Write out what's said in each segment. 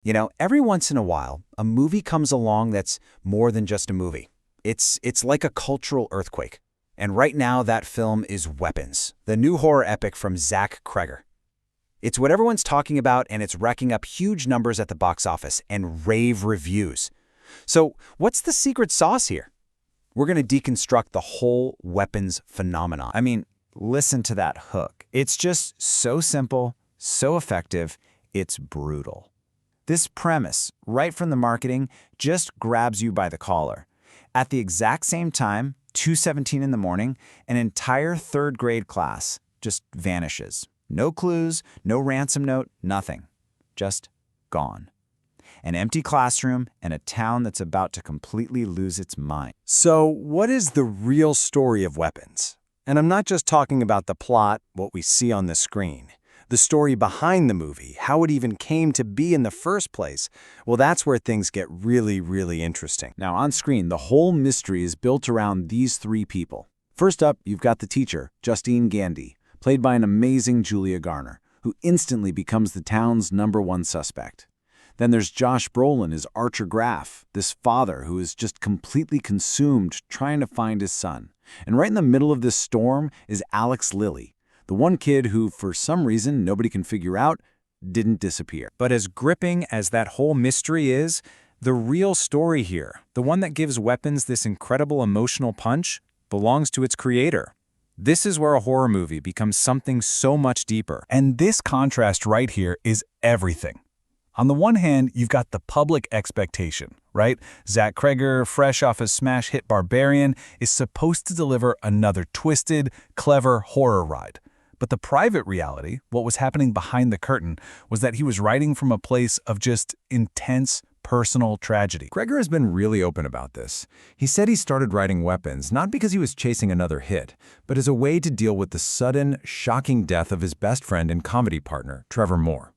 You know, every once in a while, a movie comes along that's more than just a movie. It's like a cultural earthquake. And right now, that film is Weapons, the new horror epic from Zach Cregger. It's what everyone's talking about, and it's racking up huge numbers at the box office and rave reviews. So, what's the secret sauce here? We're going to deconstruct the whole Weapons phenomenon. I mean, listen to that hook. It's just so simple, so effective, it's brutal. This premise, right from the marketing, just grabs you by the collar. At the exact same time, 2:17 in the morning, an entire third-grade class just vanishes. No clues, no ransom note, nothing. Just gone. An empty classroom and a town that's about to completely lose its mind. So, what is the real story of Weapons? And I'm not just talking about the plot, what we see on the screen. The story behind the movie, how it even came to be in the first place, well, that's where things get really, really interesting. Now, on screen, the whole mystery is built around these three people. First up, you've got the teacher, Justine Gandy, played by an amazing Julia Garner, who instantly becomes the town's #1 suspect. Then there's Josh Brolin as Archer Graff, this father who is just completely consumed trying to find his son. And right in the middle of this storm is Alex Lilly, the one kid who, for some reason nobody can figure out, didn't disappear. But as gripping as that whole mystery is, the real story here, the one that gives Weapons this incredible emotional punch, belongs to its creator. This is where a horror movie becomes something so much deeper. And this contrast right here is everything. On the one hand, you've got the public expectation, right? Zach Cregger, fresh off his smash hit Barbarian, is supposed to deliver another twisted, clever horror ride. But the private reality, what was happening behind the curtain, was that he was writing from a place of just intense, personal tragedy. Cregger has been really open about this. He said he started writing Weapons not because he was chasing another hit, but as a way to deal with the sudden, shocking death of his best friend and comedy partner, Trevor Moore.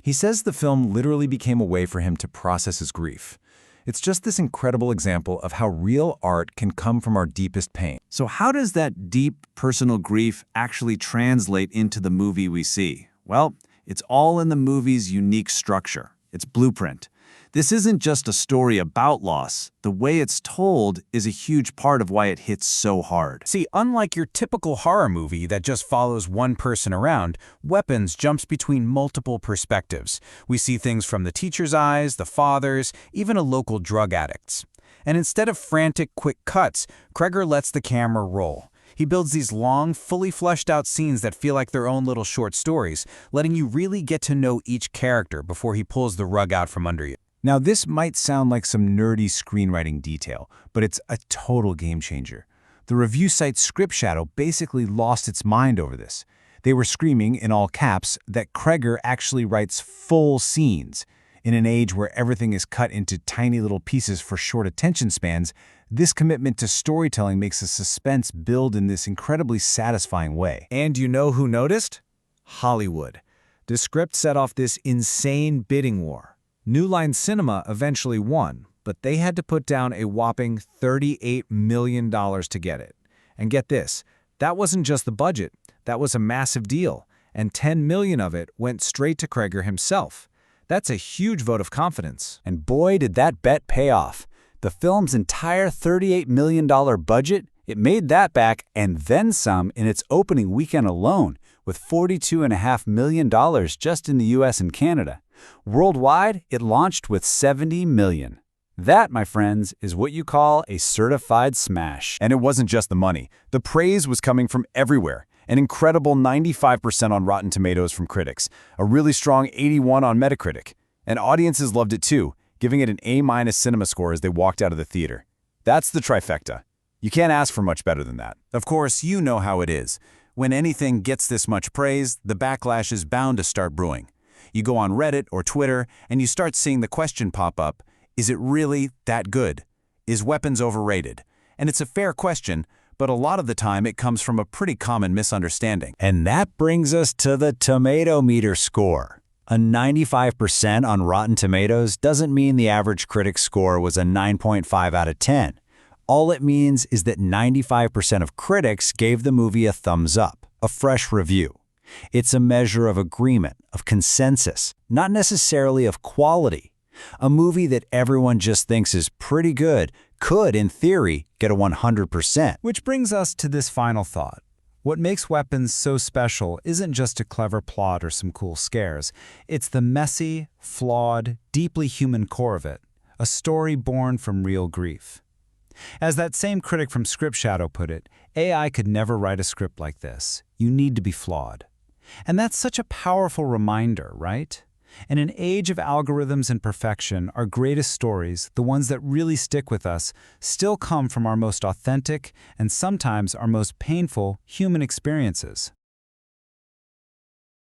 He says the film literally became a way for him to process his grief. It's just this incredible example of how real art can come from our deepest pain. So how does that deep personal grief actually translate into the movie we see? Well, it's all in the movie's unique structure, its blueprint. This isn't just a story about loss. The way it's told is a huge part of why it hits so hard. See, unlike your typical horror movie that just follows one person around, Weapons jumps between multiple perspectives. We see things from the teacher's eyes, the father's, even a local drug addict's. And instead of frantic, quick cuts, Cregger lets the camera roll. He builds these long, fully fleshed out scenes that feel like their own little short stories, letting you really get to know each character before he pulls the rug out from under you. Now, this might sound like some nerdy screenwriting detail, but it's a total game changer. The review site Script Shadow basically lost its mind over this. They were screaming, in all caps, that Cregger actually writes full scenes. In an age where everything is cut into tiny little pieces for short attention spans, this commitment to storytelling makes the suspense build in this incredibly satisfying way. And you know who noticed? Hollywood. The script set off this insane bidding war. New Line Cinema eventually won, but they had to put down a whopping $38 million to get it. And get this, that wasn't just the budget, that was a massive deal, and $10 million of it went straight to Cregger himself. That's a huge vote of confidence. And boy, did that bet pay off. The film's entire $38 million budget, it made that back and then some in its opening weekend alone, with $42.5 million just in the US and Canada. Worldwide, it launched with $70 million. That, my friends, is what you call a certified smash. And it wasn't just the money. The praise was coming from everywhere. An incredible 95% on Rotten Tomatoes from critics, a really strong 81 on Metacritic. And audiences loved it too, giving it an A- cinema score as they walked out of the theater. That's the trifecta. You can't ask for much better than that. Of course, you know how it is. When anything gets this much praise, the backlash is bound to start brewing. You go on Reddit or Twitter, and you start seeing the question pop up, is it really that good? Is Weapons overrated? And it's a fair question, but a lot of the time it comes from a pretty common misunderstanding. And that brings us to the tomato meter score. A 95% on Rotten Tomatoes doesn't mean the average critic score was a 9.5 out of 10. All it means is that 95% of critics gave the movie a thumbs up, a fresh review. It's a measure of agreement, of consensus, not necessarily of quality. A movie that everyone just thinks is pretty good could, in theory, get a 100%. Which brings us to this final thought. What makes Weapons so special isn't just a clever plot or some cool scares. It's the messy, flawed, deeply human core of it, a story born from real grief. As that same critic from Script Shadow put it, AI could never write a script like this. You need to be flawed. And that's such a powerful reminder, right? In an age of algorithms and perfection, our greatest stories, the ones that really stick with us, still come from our most authentic and sometimes our most painful human experiences.